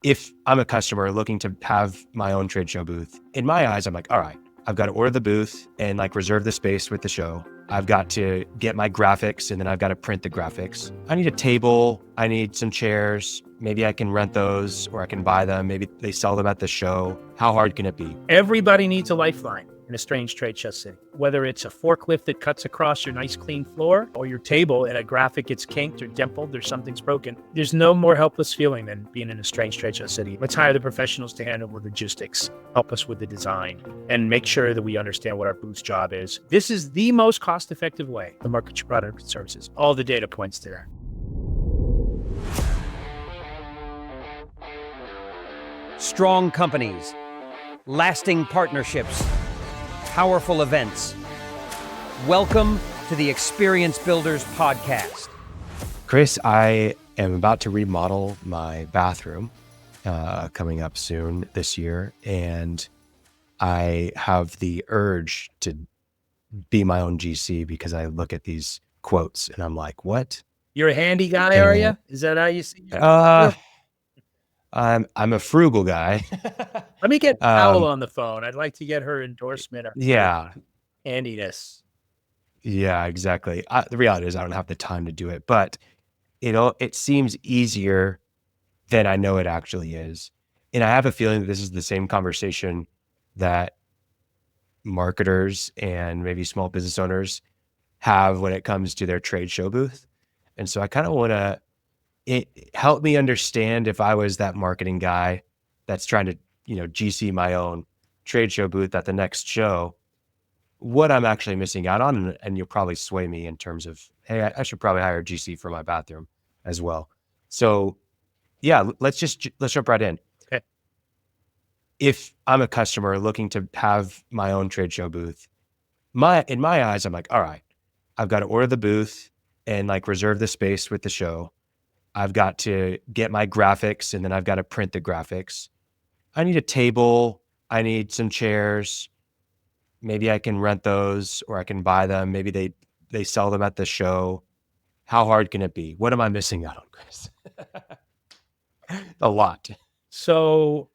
if I'm a customer looking to have my own trade show booth, in my eyes, I'm like, all right, I've got to order the booth and like reserve the space with the show. I've got to get my graphics and then I've got to print the graphics. I need a table. I need some chairs. Maybe I can rent those or I can buy them. Maybe they sell them at the show. How hard can it be? Everybody needs a lifeline in a strange trade show city. Whether it's a forklift that cuts across your nice clean floor or your table and a graphic gets kinked or dimpled or something's broken, there's no more helpless feeling than being in a strange trade show city. Let's hire the professionals to handle the logistics, help us with the design, and make sure that we understand what our booth's job is. This is the most cost-effective way to market your product and services. All the data points there. Strong companies, lasting partnerships, powerful events. Welcome to the Experience Builders Podcast. Chris, I am about to remodel my bathroom coming up soon this year, and I have the urge to be my own GC because I look at these quotes and I'm like, what? You're a handy guy, are you? Is that how you see it? I'm a frugal guy. Let me get Powell on the phone. I'd like to get her endorsement of handiness. Yeah, exactly. The reality is I don't have the time to do it, but it seems easier than I know it actually is. And I have a feeling that this is the same conversation that marketers and maybe small business owners have when it comes to their trade show booth. And so I kind of want to help me understand, if I was that marketing guy that's trying to, GC my own trade show booth at the next show, what I'm actually missing out on. And you'll probably sway me in terms of, hey, I should probably hire a GC for my bathroom as well. So yeah, let's jump right in. Okay. If I'm a customer looking to have my own trade show booth, in my eyes, I'm like, all right, I've got to order the booth and like reserve the space with the show. I've got to get my graphics and then I've got to print the graphics. I need a table. I need some chairs. Maybe I can rent those or I can buy them. Maybe they sell them at the show. How hard can it be? What am I missing out on, Chris? A lot. So,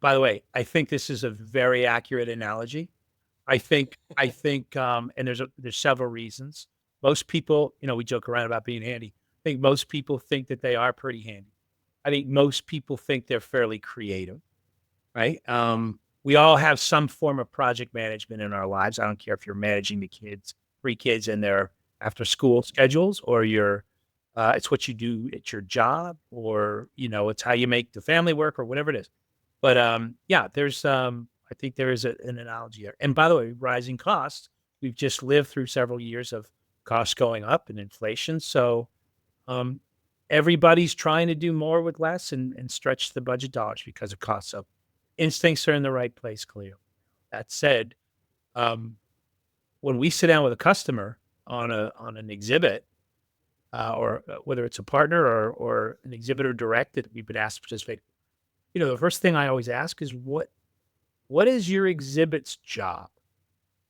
by the way, I think this is a very accurate analogy. I think, and there's several reasons. Most people, we joke around about being handy. I think most people think that they are pretty handy. I think most people think they're fairly creative, right? We all have some form of project management in our lives. I don't care if you're managing the kids, 3 kids in their after school schedules, or it's what you do at your job, or, it's how you make the family work or whatever it is. But there's, I think there is an analogy there. And by the way, rising costs, we've just lived through several years of costs going up and inflation. So everybody's trying to do more with less and stretch the budget dollars because of costs. So instincts are in the right place, Khalil. That said, when we sit down with a customer on an exhibit, or whether it's a partner or an exhibitor direct that we've been asked to participate, the first thing I always ask is what is your exhibit's job?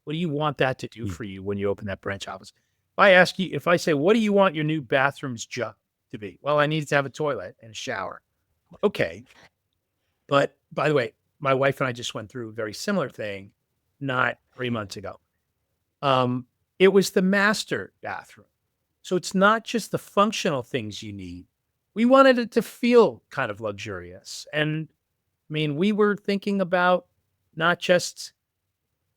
What do you want that to do for you when you open that branch office? If I say, what do you want your new bathroom's job to be? Well, I need to have a toilet and a shower. Okay. But by the way, my wife and I just went through a very similar thing not 3 months ago. It was the master bathroom. So it's not just the functional things you need. We wanted it to feel kind of luxurious. And I mean, we were thinking about not just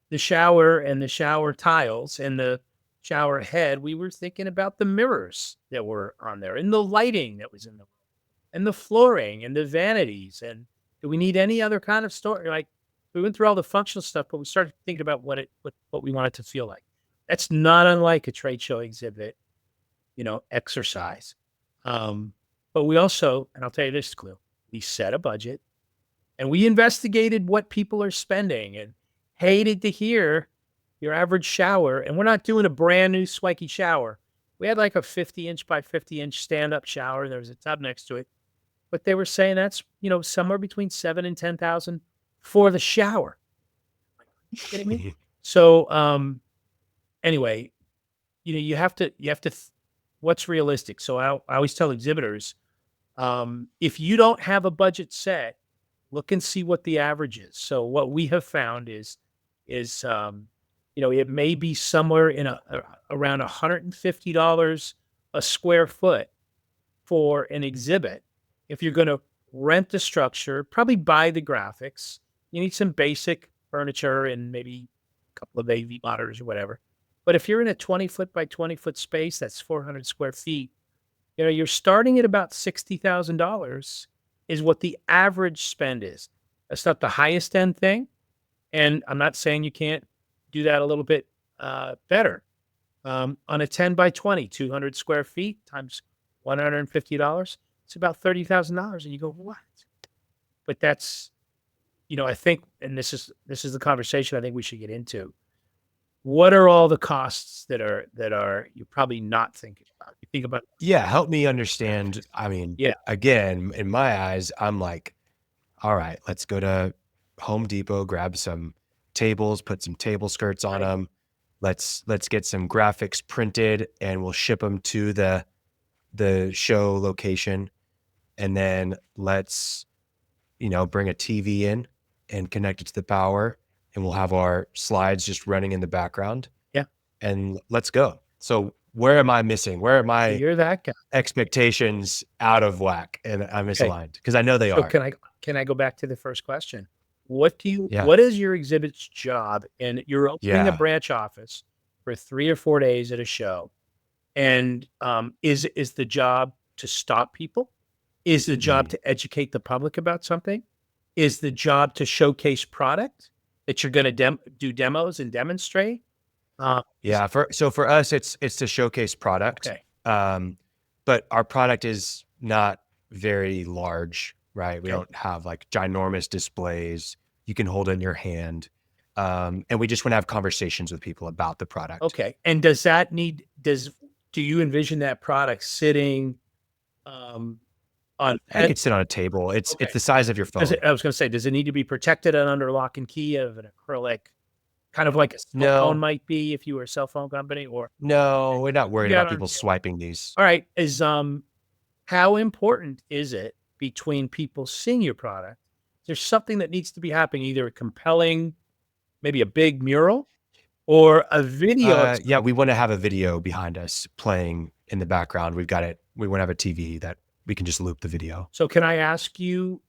the shower and the shower tiles and the shower head. We were thinking about the mirrors that were on there and the lighting that was in the room and the flooring and the vanities. And do we need any other kind of story? Like, we went through all the functional stuff, but we started thinking about what we want it to feel like. That's not unlike a trade show exhibit, exercise. But we also, and I'll tell you this, Khalil, we set a budget and we investigated what people are spending and hated to hear your average shower. And we're not doing a brand new swanky shower. We had like a 50-inch by 50-inch stand-up shower. There was a tub next to it. But they were saying that's, somewhere between $7,000 and $10,000 for the shower. Are you kidding me? So, anyway, you have to, what's realistic? So I always tell exhibitors, If you don't have a budget set, look and see what the average is. So what we have found is, it may be somewhere in around $150 a square foot for an exhibit. If you're going to rent the structure, probably buy the graphics. You need some basic furniture and maybe a couple of AV monitors or whatever. But if you're in a 20-foot by 20-foot space, that's 400 square feet, you're starting at about $60,000 is what the average spend is. That's not the highest end thing. And I'm not saying you can't do that a little bit better. On a 10 by 20, 200 square feet times $150, it's about $30,000. And you go, what? But that's, I think, and this is the conversation I think we should get into. What are all the costs that are you're probably not thinking about? You think about. Yeah, help me understand. I mean, Yeah. again, in my eyes, I'm like, all right, let's go to Home Depot, grab some tables, put some table skirts on them. Let's get some graphics printed, and we'll ship them to the show location. And then let's, bring a TV in and connect it to the power, and we'll have our slides just running in the background. Yeah. And let's go. So where am I missing? Where are my You're that guy. expectations out of whack and I'm misaligned? Because I know they So are. can I go back to the first question? What Yeah. what is your exhibit's job? And you're opening a Yeah. branch office for 3 or 4 days at a show. And is the job to stop people? Is the job to educate the public about something? Is the job to showcase product that you're going to do demos and demonstrate? Yeah. For us, it's to showcase product. Okay. But our product is not very large, right? We Okay. don't have like ginormous displays. You can hold it in your hand. And we just want to have conversations with people about the product. Okay. And do you envision that product sitting on? I could sit on a table. It's Okay. the size of your phone. I was going to say, does it need to be protected and under lock and key of an acrylic, kind of like a cell No. phone might be if you were a cell phone company? Or No, we're not worried Yeah, I about don't people understand. swiping these. all right, how important is it between people seeing your product? There's something that needs to be happening, either a compelling, maybe a big mural, or a video. Yeah, we want to have a video behind us playing in the background. We've got it. We want to have a TV that we can just loop the video. So can I ask you,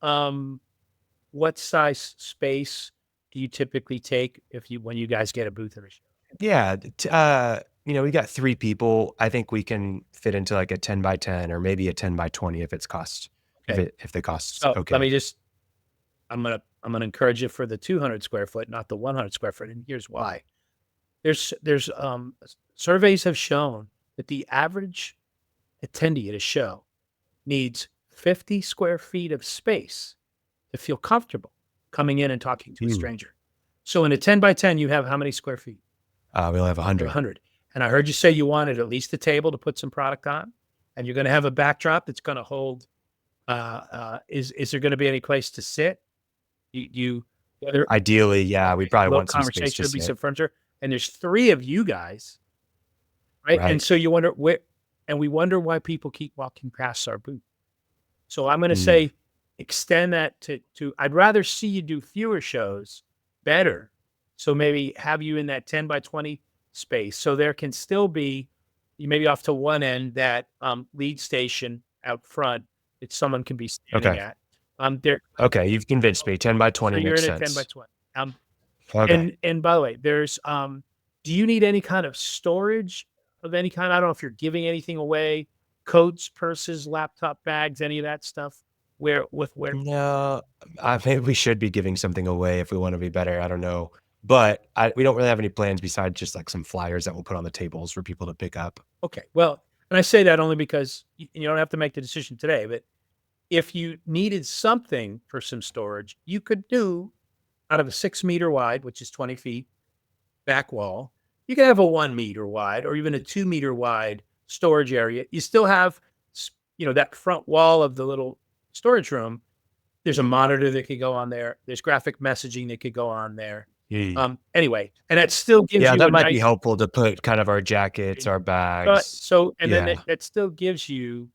what size space do you typically take when you guys get a booth at a show? Yeah. We got 3 people. I think we can fit into like a 10 by 10 or maybe a 10 by 20 if it's cost. Okay. If the cost's So okay. let me just, I'm gonna encourage you for the 200 square foot, not the 100 square foot. And here's why. There's surveys have shown that the average attendee at a show needs 50 square feet of space to feel comfortable coming in and talking to a stranger. So in a 10 by 10, you have how many square feet? We only have 100. 100. And I heard you say you wanted at least a table to put some product on, and you're going to have a backdrop that's going to hold. Is there going to be any place to sit? Ideally, yeah, we probably want some space conversation to to be sit. some furniture, and there's 3 of you guys, right? Right. And so you wonder we wonder why people keep walking past our booth. So I'm going to say, extend that to. I'd rather see you do fewer shows, better. So maybe have you in that 10 by 20 space, so there can still be, you maybe off to one end, that lead station out front that someone can be standing Okay. at. Okay, you've convinced me. 10 by 20 So you're makes in a 10 sense. by 20. Okay. And by the way, there's do you need any kind of storage of any kind? I don't know if you're giving anything away, coats, purses, laptop bags, any of that stuff. Where No, maybe we should be giving something away if we want to be better. I don't know. But we don't really have any plans besides just like some flyers that we'll put on the tables for people to pick up. Okay. Well, and I say that only because you don't have to make the decision today, but if you needed something for some storage, you could do out of a 6 meter wide, which is 20 feet back wall, you can have a 1 meter wide or even a 2 meter wide storage area. You still have, that front wall of the little storage room. There's a monitor that could go on there. There's graphic messaging that could go on there. Anyway, and that still gives you that might be helpful to put kind of our jackets, our bags. then that still gives you,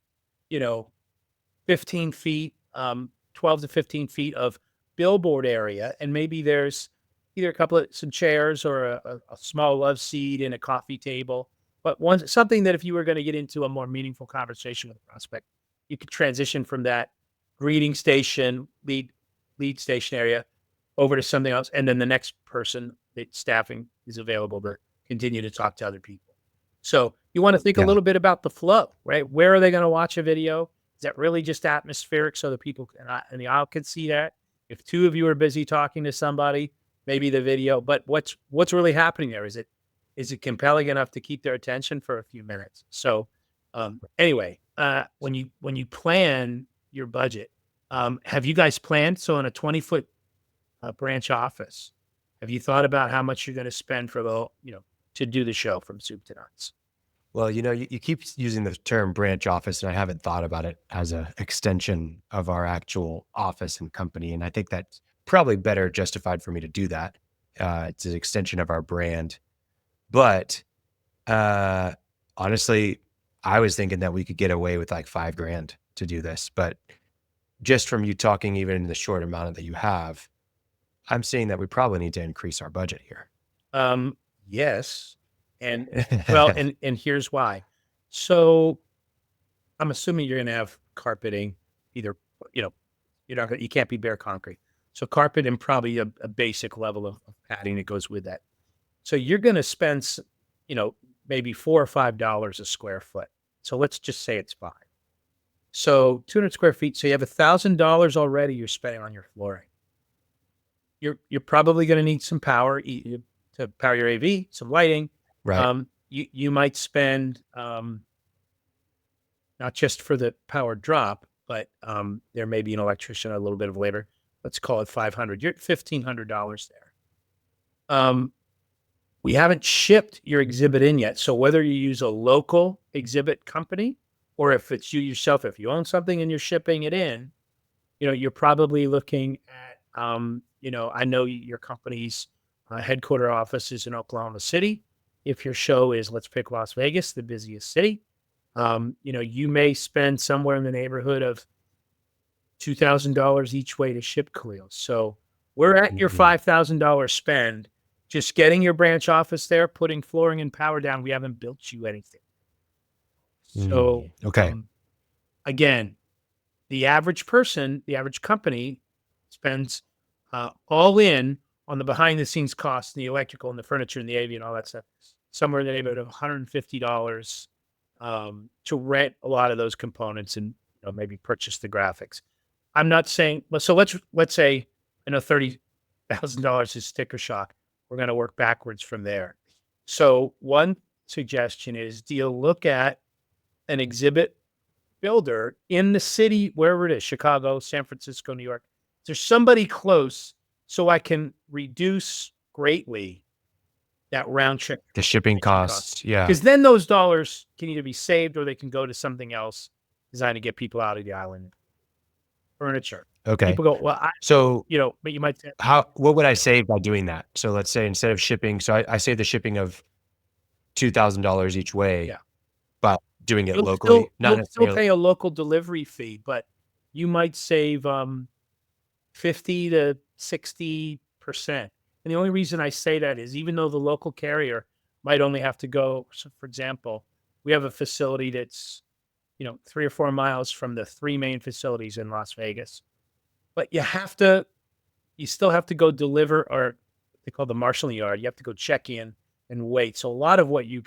15 feet, 12 to 15 feet of billboard area, and maybe there's either some chairs or a small love seat and a coffee table. But something that if you were going to get into a more meaningful conversation with a prospect, you could transition from that greeting station, lead station area over to something else, and then the next person, the staffing is available to continue to talk to other people. So you want to think a Yeah. little bit about the flow, right? Where are they going to watch a video? Is that really just atmospheric so the people in the aisle can see that? If two of you are busy talking to somebody, maybe the video. But what's really happening there? Is it compelling enough to keep their attention for a few minutes? So anyway, when you plan your budget, have you guys planned? So in a 20-foot branch office, have you thought about how much you're going to spend for to do the show from soup to nuts? Well, you keep using the term branch office, and I haven't thought about it as an extension of our actual office and company. And I think that's probably better justified for me to do that. It's an extension of our brand. But honestly, I was thinking that we could get away with like $5,000 to do this. But just from you talking, even in the short amount that you have, I'm seeing that we probably need to increase our budget here. Yes. And well, and here's why. So I'm assuming you're going to have carpeting, either, you can't be bare concrete. So carpet and probably a basic level of padding that goes with that. So you're going to spend, maybe $4 or $5 a square foot. So let's just say it's $5. So 200 square feet. So you have $1,000 already you're spending on your flooring. You're probably going to need some power to power your AV, some lighting. Right. You might spend not just for the power drop, but there may be an electrician, a little bit of labor. Let's call it $500. You're at $1,500 there. We haven't shipped your exhibit in yet. So whether you use a local exhibit company or if it's you yourself, if you own something and you're shipping it in, you're probably looking at, I know your company's headquarter office is in Oklahoma City. If your show is, let's pick Las Vegas, the busiest city, you may spend somewhere in the neighborhood of $2,000 each way to ship, Khalil. So we're at your $5,000 spend. Just getting your branch office there, putting flooring and power down. We haven't built you anything. So, okay. Again, the average person, the average company spends all in on the behind the scenes costs, and the electrical and the furniture and the AV and all that stuff, somewhere in the neighborhood of $150 to rent a lot of those components and maybe purchase the graphics. I'm not saying, so let's say, $30,000 is sticker shock. We're going to work backwards from there. So one suggestion is, do you look at an exhibit builder in the city, wherever it is, Chicago, San Francisco, New York? Is there somebody close so I can reduce greatly that round trip? The shipping costs. Yeah. Because then those dollars can either be saved or they can go to something else designed to get people out of the island. Furniture. Okay. People go, well, but you might say, what would I save by doing that? So let's say instead of shipping, so I save the shipping of $2,000 each way, by doing it locally. You'll still pay a local delivery fee, but you might save 50 to 60%. And the only reason I say that is even though the local carrier might only have to go, so for example, we have a facility that's 3 or 4 miles from the 3 main facilities in Las Vegas. But you still have to go deliver, or they call the marshalling yard. You have to go check in and wait. So a lot of what you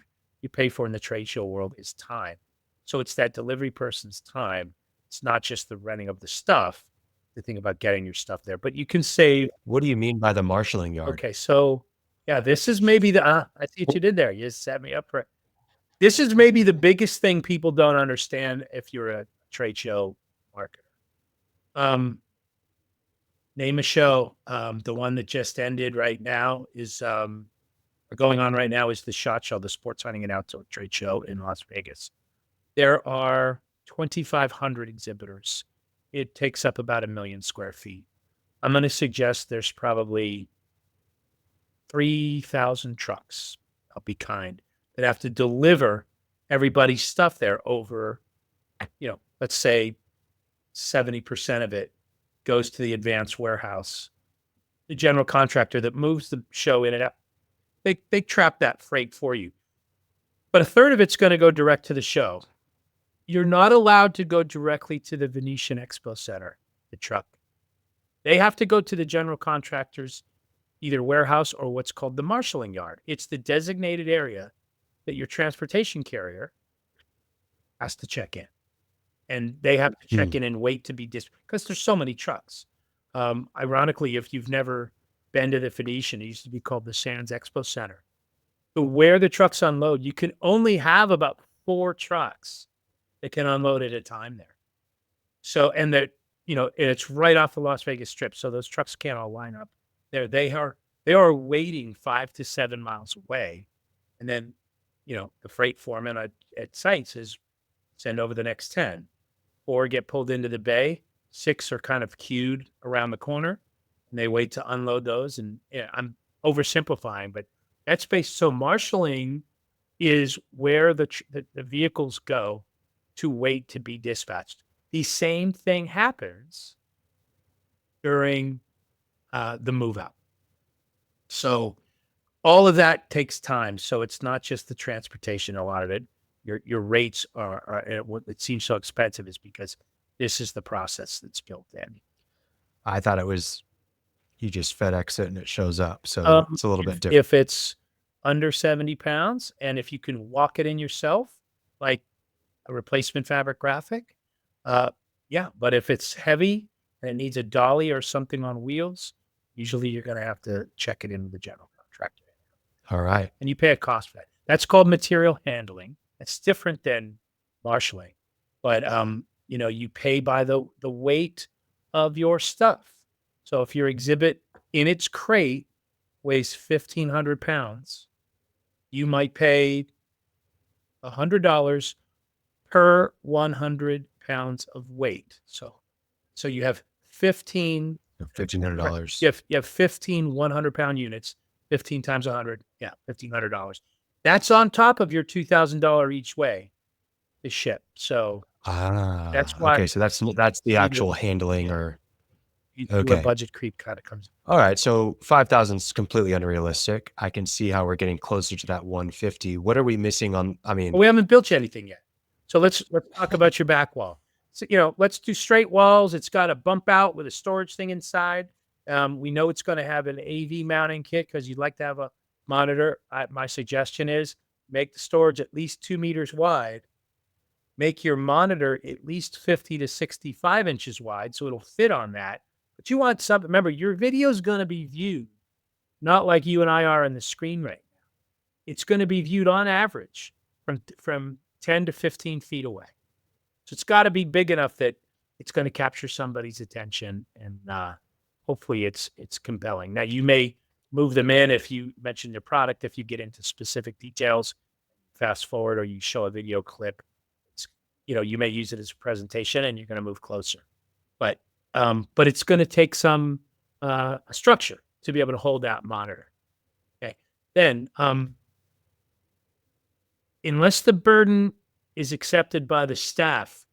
pay for in the trade show world is time. So it's that delivery person's time. It's not just the renting of the stuff, the thing about getting your stuff there, but you can save. What do you mean by the marshalling yard? Okay. So this is maybe I see what you did there. You just set me up for it. This is maybe the biggest thing people don't understand if you're a trade show marketer. Name a show. The one that just ended right now is going on right now is the SHOT Show, the Sports Hunting and Outdoor Trade Show in Las Vegas. There are 2,500 exhibitors. It takes up about 1 million square feet. I'm going to suggest there's probably 3,000 trucks. I'll be kind. That have to deliver everybody's stuff there over, let's say 70% of it goes to the advanced warehouse. The general contractor that moves the show in and out, they trap that freight for you. But a third of it's going to go direct to the show. You're not allowed to go directly to the Venetian Expo Center, the truck. They have to go to the general contractor's either warehouse or what's called the marshaling yard. It's the designated area that your transportation carrier has to check in. And they have to check in and wait to be because there's so many trucks. Ironically, if you've never been to the Venetian, it used to be called the Sands Expo Center. So where the trucks unload, you can only have about 4 trucks that can unload at a time there. So, and that, it's right off the Las Vegas Strip. So those trucks can't all line up there. They are waiting 5 to 7 miles away. And then, the freight foreman at site says, send over the next 10. 4 get pulled into the bay. 6 are kind of queued around the corner, and they wait to unload those. And I'm oversimplifying, but that's based. So marshaling is where the vehicles go to wait to be dispatched. The same thing happens during the move out. So all of that takes time. So it's not just the transportation. A lot of it, your rates are what it seems so expensive is because this is the process that's built in. I thought it was you just FedEx it and it shows up. So it's a little bit different. If it's under 70 pounds and if you can walk it in yourself, like a replacement fabric graphic, yeah. But if it's heavy and it needs a dolly or something on wheels, usually you're going to have to check it into the general contractor. All right. And you pay a cost for that. That's called material handling. That's different than marshaling. But, you pay by the weight of your stuff. So if your exhibit in its crate weighs 1,500 pounds, you might pay $100 per 100 pounds of weight. So you have $1,500. You have 15 100-pound units, 15 times 100. Yeah, $1,500. That's on top of your $2,000 each way to ship. So that's why. Okay, so that's the actual handling or. Okay. Budget creep kind of comes. All right, so 5,000 is completely unrealistic. I can see how we're getting closer to that 150. What are we missing on? I mean, we haven't built you anything yet. So let's talk about your back wall. So, let's do straight walls. It's got a bump out with a storage thing inside. We know it's going to have an AV mounting kit because you'd like to have a monitor. My suggestion is make the storage at least 2 meters wide. Make your monitor at least 50 to 65 inches wide so it'll fit on that. But you want something, remember, your video is going to be viewed, not like you and I are on the screen right now. It's going to be viewed on average from 10 to 15 feet away. So it's got to be big enough that it's going to capture somebody's attention and hopefully it's compelling. Now, you may move them in if you mention your product, if you get into specific details, fast forward, or you show a video clip. You may use it as a presentation and you're going to move closer. But it's going to take some structure to be able to hold that monitor. Okay. Then, unless the burden is accepted by the staff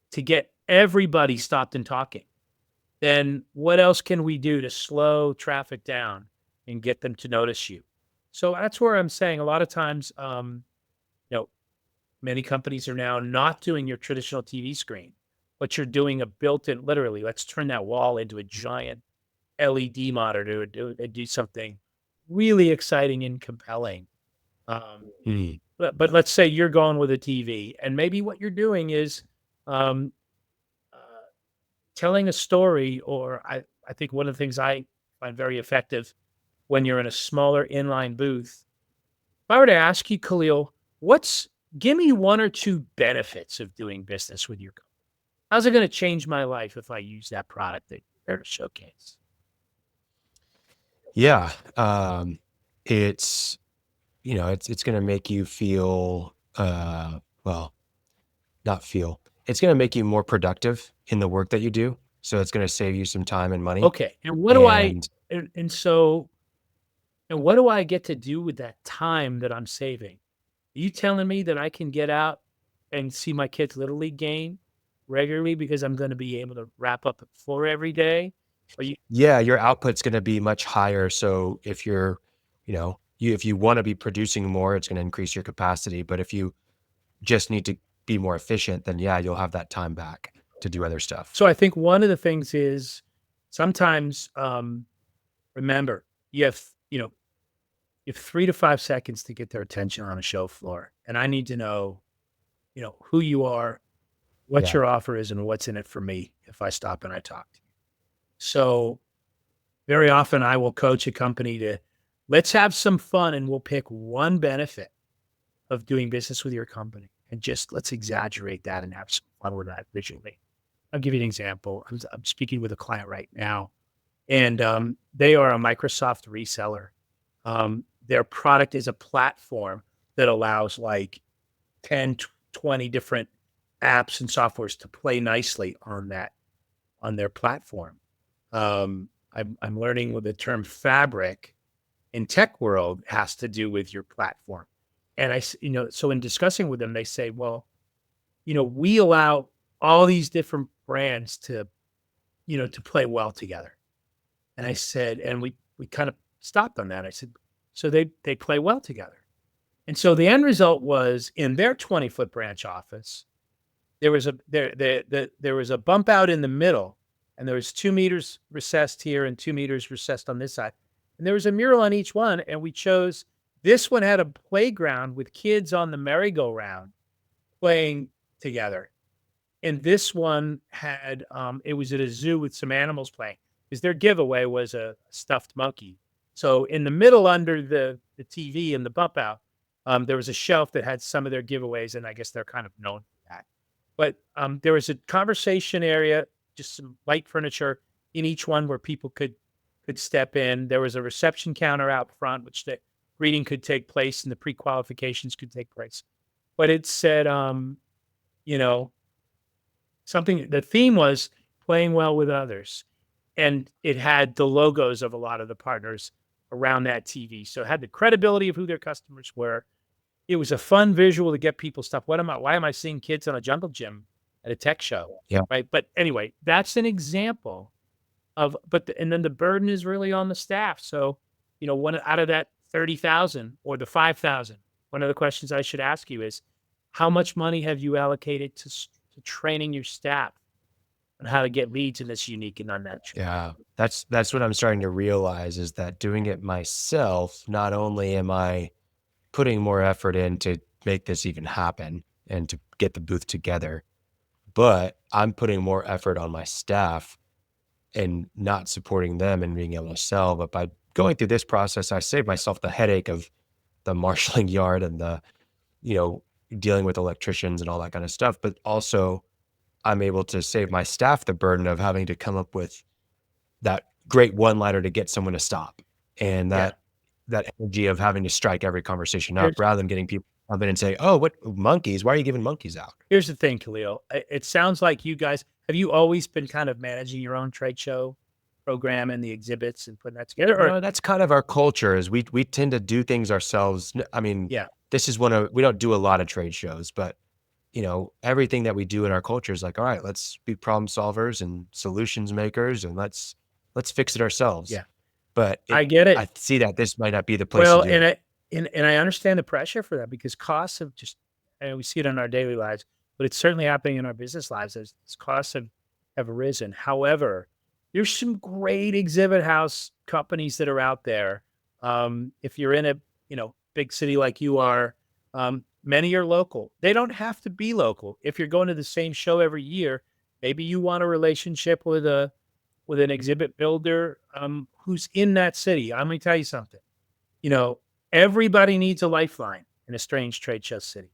to get everybody stopped and talking, then what else can we do to slow traffic down and get them to notice you? So that's where I'm saying a lot of times, many companies are now not doing your traditional TV screen, but you're doing a built-in, literally, let's turn that wall into a giant LED monitor and do something really exciting and compelling. But let's say you're going with a TV, and maybe what you're doing is telling a story, or I think one of the things I find very effective when you're in a smaller inline booth, if I were to ask you, Khalil, give me 1 or 2 benefits of doing business with your company. How's it going to change my life if I use that product that you're there to showcase? Yeah. It's going to make you feel, not feel, it's going to make you more productive in the work that you do. So it's going to save you some time and money. Okay. And what do I get to do with that time that I'm saving? Are you telling me that I can get out and see my kids' Little League game regularly because I'm going to be able to wrap up at 4 every day? Or you, Yeah, your output's gonna be much higher, so if you're, if you wanna be producing more, it's gonna increase your capacity, but if you just need to be more efficient, then yeah, you'll have that time back to do other stuff. so I think one of the things is sometimes, remember, you have, you have 3 to 5 seconds to get their attention on a show floor, and I need to know, who you are, what Yeah, your offer is, and what's in it for me if I stop and I talk to you. So, very often I will coach a company to, "Let's have some fun, and we'll pick one benefit of doing business with your company, and just let's exaggerate that and have some fun with that visually." I'll give you an example. I'm speaking with a client right now, and, they are a Microsoft reseller. Their product is a platform that allows, like, 10, 20 different apps and softwares to play nicely on their platform. I'm learning with the term fabric in tech world has to do with your platform. And so in discussing with them, they say, well, we allow all these different brands to play well together. And I said, and we kind of stopped on that. I said, so they play well together. And so the end result was in their 20-foot branch office, there was a bump out in the middle, and there was 2 meters recessed here and 2 meters recessed on this side. And there was a mural on each one, and we chose this one had a playground with kids on the merry-go-round playing together. And this one had it was at a zoo with some animals playing because their giveaway was a stuffed monkey. So in the middle under the TV and the bump out, there was a shelf that had some of their giveaways, and I guess they're kind of known for that. But there was a conversation area, just some light furniture in each one where people could step in. There was a reception counter out front, which the greeting could take place and the pre-qualifications could take place. But it said, you know, something. The theme was playing well with others, and it had the logos of a lot of the partners around that TV. So it had the credibility of who their customers were. It was a fun visual to get people stuff. Why am I seeing kids on a jungle gym at a tech show? yeah, Right. But anyway, that's an example of, and then the burden is really on the staff. So, one out of that 30,000 or the 5,000, one of the questions I should ask you is how much money have you allocated to training your staff on how to get leads in this unique and unnatural? yeah. That's what I'm starting to realize is that doing it myself, not only am I putting more effort in to make this even happen and to get the booth together, but I'm putting more effort on my staff and not supporting them and being able to sell. But by going through this process, I saved myself the headache of the marshaling yard and you know, dealing with electricians and all that kind of stuff. But also I'm able to save my staff the burden of having to come up with that great one-liner to get someone to stop. And Yeah. that energy of having to strike every conversation up Here's, rather than getting people to come in and say, "Oh, what monkeys? Why are you giving monkeys out?" here's the thing, Khalil. It sounds like you guys, have you always been kind of managing your own trade show program and the exhibits and putting that together? Or, No, that's kind of our culture is we tend to do things ourselves. I mean, yeah, this is we don't do a lot of trade shows, but everything that we do in our culture is like, all right, let's be problem solvers and solutions makers and let's fix it ourselves. yeah, But I get it. I see that this might not be the place to Well, do it. and I understand the pressure for that because costs have just, and we see it in our daily lives, but it's certainly happening in our business lives as costs have arisen. However, there's some great exhibit house companies that are out there. If you're in a big city like you are, many are local. They don't have to be local. If you're going to the same show every year, maybe you want a relationship with an exhibit builder who's in that city. I'm going to tell you something. You know, everybody needs a lifeline in a strange trade show city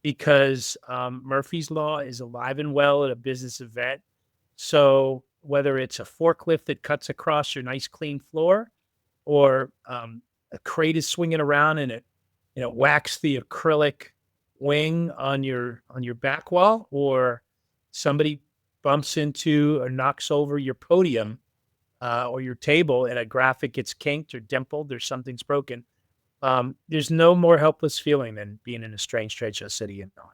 because Murphy's Law is alive and well at a business event. So whether it's a forklift that cuts across your nice clean floor, or a crate is swinging around and it whacks the acrylic wing on your back wall, or somebody bumps into or knocks over your podium or your table and a graphic gets kinked or dimpled or something's broken. There's no more helpless feeling than being in a strange trade show city and not.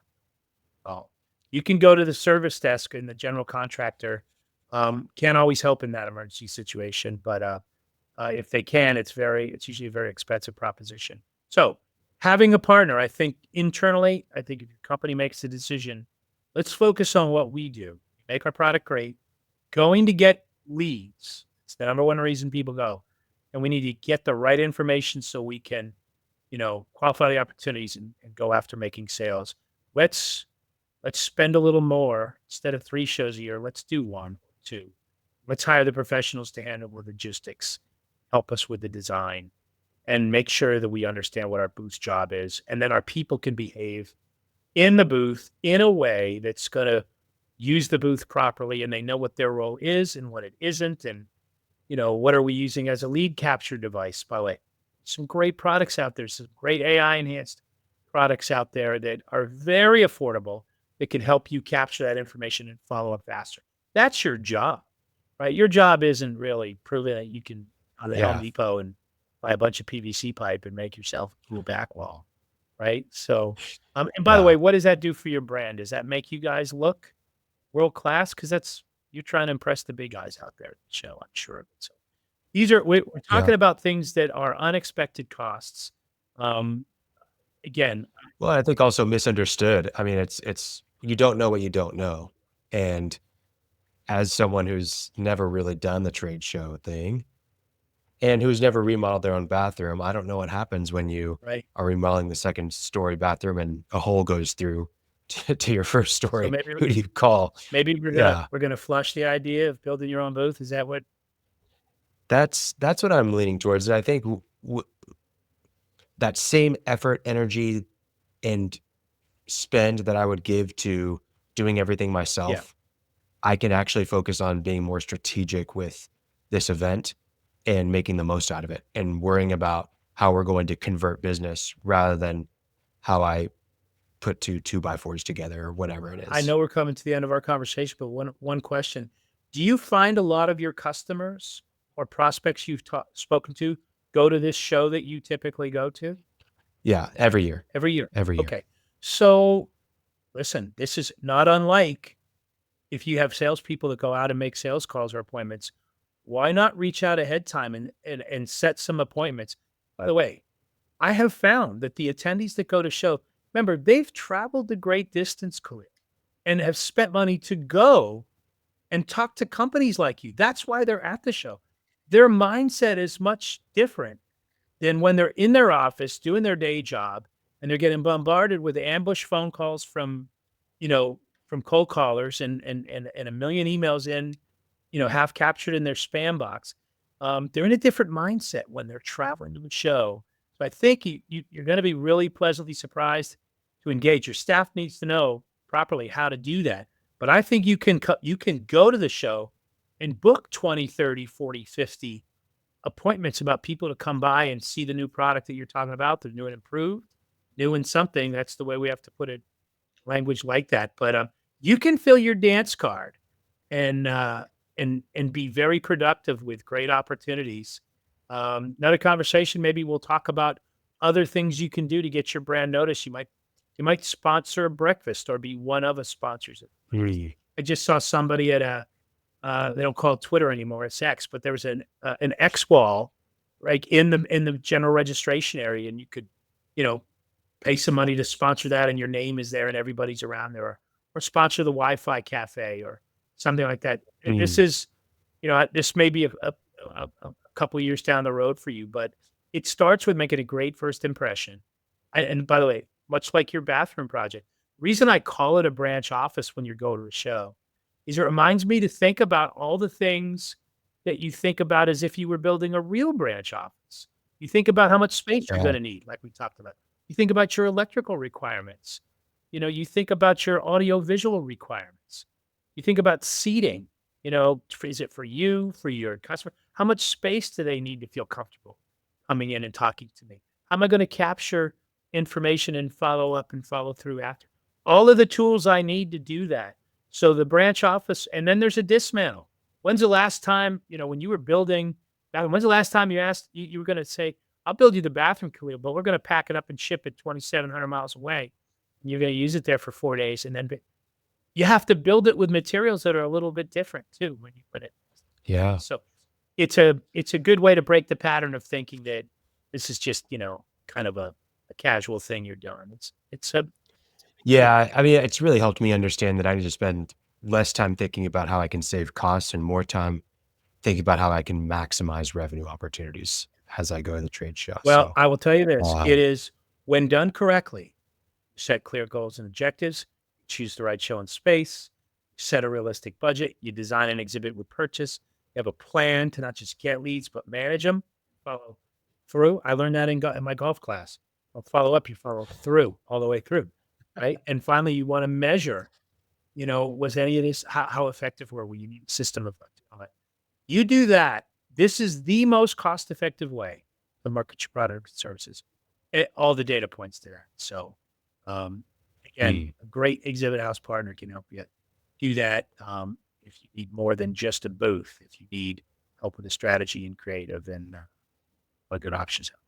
Oh, You can go to the service desk, and the general contractor can't always help in that emergency situation, but if they can, it's usually a very expensive proposition. So having a partner, I think internally, I think if your company makes the decision, let's focus on what we do, make our product great, going to get leads. It's the number one reason people go. And we need to get the right information so we can, qualify the opportunities and go after making sales. Let's spend a little more instead of 3 shows a year. Let's do 1, 2. Let's hire the professionals to handle the logistics, help us with the design, and make sure that we understand what our booth's job is. And then our people can behave in the booth in a way that's going to use the booth properly, and they know what their role is and what it isn't. And, what are we using as a lead capture device, by the way? Some great products out there, some great AI enhanced products out there that are very affordable that can help you capture that information and follow up faster. That's your job, right? Your job isn't really proving that you can on the Home Yeah. Depot and buy a bunch of PVC pipe and make yourself a cool back wall, right? So, and by the way, Yeah. what does that do for your brand? Does that make you guys look world class? Because you're trying to impress the big guys out there at the show, I'm sure of it. So we're Yeah. talking about things that are unexpected costs. Um, again, Well, I think also misunderstood. I mean, it's you don't know what you don't know. And as someone who's never really done the trade show thing and who's never remodeled their own bathroom, I don't know what happens when you right. are remodeling the second story bathroom and a hole goes through to your first So story. maybe Who do you call? maybe Yeah. we're gonna flush the idea of building your own booth. Is that what? That's what I'm leaning towards. And I think that same effort, energy, and spend that I would give to doing everything Yeah. myself, I can actually focus on being more strategic with this event and making the most out of it and worrying about how we're going to convert business rather than how I put two by fours together or whatever it I is. know we're coming to the end of our conversation, but one question: do you find a lot of your customers or prospects you've spoken to go to this show that you typically go to Yeah, every year, every year? every year. Okay, so listen, this is not unlike if you have salespeople that go out and make sales calls or appointments. Why not reach out ahead time and set some appointments? By the way, I have found that the attendees that go to show, remember, they've traveled the great distance, Khalil, and have spent money to go and talk to companies like you. That's why they're at the show. Their mindset is much different than when they're in their office doing their day job and they're getting bombarded with ambush phone calls from, you know, from cold callers and a million emails in, half captured in their spam box. They're in a different mindset when they're traveling to the show. So I think you're going to be really pleasantly surprised to engage. Your staff needs to know properly how to do that. But I think you can go to the show and book 20, 30, 40, 50 appointments about people to come by and see the new product that you're talking about. They're new and improved, new and something. That's the way we have to put it, language like that. But you can fill your dance card and and be very productive with great opportunities. Another conversation, maybe we'll talk about other things you can do to get your brand noticed. You might sponsor a breakfast or be one of the sponsors. Mm. I just saw somebody at a they don't call it Twitter anymore, it's X, but there was an X wall right in the general registration area, and you could, you know, pay some money to sponsor that, and your name is there, and everybody's around there, or sponsor the Wi-Fi cafe or something like that. And this Mm. is, this may be a couple of years down the road for you, but it starts with making a great first impression. And by the way, much like your bathroom project, reason I call it a branch office when you're going to a show is it reminds me to think about all the things that you think about as if you were building a real branch office. You think about how much space you're Yeah. going to need, like we talked about. You think about your electrical requirements. You think about your audio visual requirements. You think about seating. Is it for you, for your customer? How much space do they need to feel comfortable coming in and talking to me? How am I going to capture information and follow up and follow through after? All of the tools I need to do that. So the branch office, and then there's a dismantle. When's the last time, when you were building, when's the last time you were going to say, I'll build you the bathroom, Khalil, but we're going to pack it up and ship it 2,700 miles away. And you're going to use it there for 4 days. And then you have to build it with materials that are a little bit different too when you put it. Yeah. So it's a good way to break the pattern of thinking that this is just, kind of a casual thing you're doing. It's a Yeah. I mean, it's really helped me understand that I need to spend less time thinking about how I can save costs and more time thinking about how I can maximize revenue opportunities as I go to the trade show. Well, So, I will tell you this, uh, it is when done correctly, set clear goals and objectives, choose the right show and space, set a realistic budget, you design an exhibit with purchase, you have a plan to not just get leads, but manage them, follow through. I learned that in my golf class. Well, follow up, you follow through all the way through, right? And finally, you want to measure, was any of this, how effective were we? You need a system of you do that. This is the most cost-effective way to market your product and services. All the data points there. So, again, a great exhibit house partner can help you do that. If you need more than just a booth, if you need help with a strategy and creative, then what good options out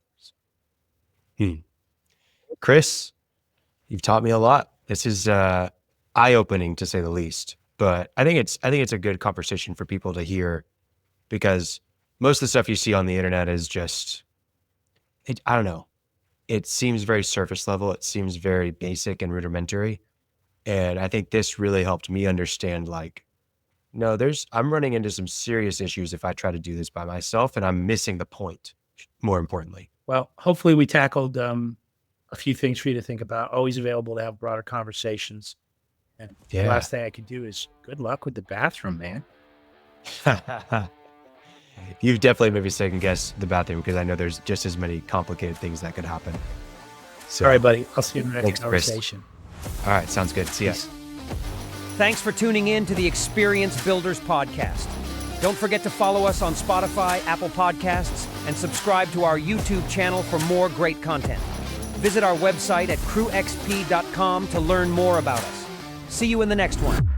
there. Chris, you've taught me a lot. This is eye-opening to say the least. But I think it's a good conversation for people to hear, because most of the stuff you see on the internet is just, I don't know. It seems very surface level. It seems very basic and rudimentary. And I think this really helped me understand, like, no, I'm running into some serious issues if I try to do this by myself, and I'm missing the point, more importantly. Well, hopefully we tackled a few things for you to think about. Always available to have broader conversations. And the last thing I could do is good luck with the bathroom, man. You've definitely made me second guess the bathroom, because I know there's just as many complicated things that could happen. So, all right, buddy. I'll see you in the next thanks, Chris. conversation. All right. Sounds good. See ya. Peace. Thanks for tuning in to the Experience Builders podcast. Don't forget to follow us on Spotify, Apple Podcasts, and subscribe to our YouTube channel for more great content. Visit our website at crewxp.com to learn more about us. See you in the next one.